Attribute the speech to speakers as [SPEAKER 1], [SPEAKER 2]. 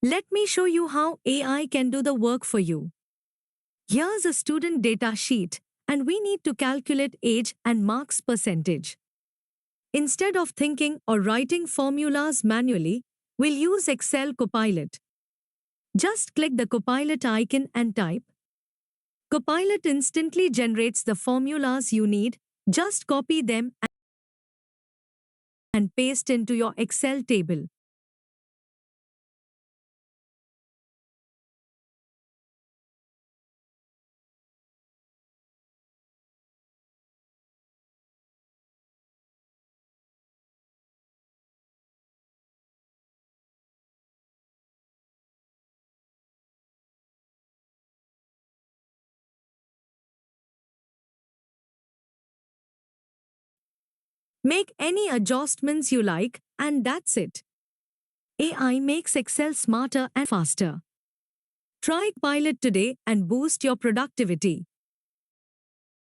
[SPEAKER 1] Let me show you how AI can do the work for you. Here's a student data sheet, and we need to calculate age and marks percentage. Instead of thinking or writing formulas manually, we'll use Excel Copilot. Just click the Copilot icon and type. Copilot instantly generates the formulas you need. Just copy them and paste into your Excel table. Make any adjustments you like, and that's it. AI makes Excel smarter and faster. Try Copilot today and boost your productivity.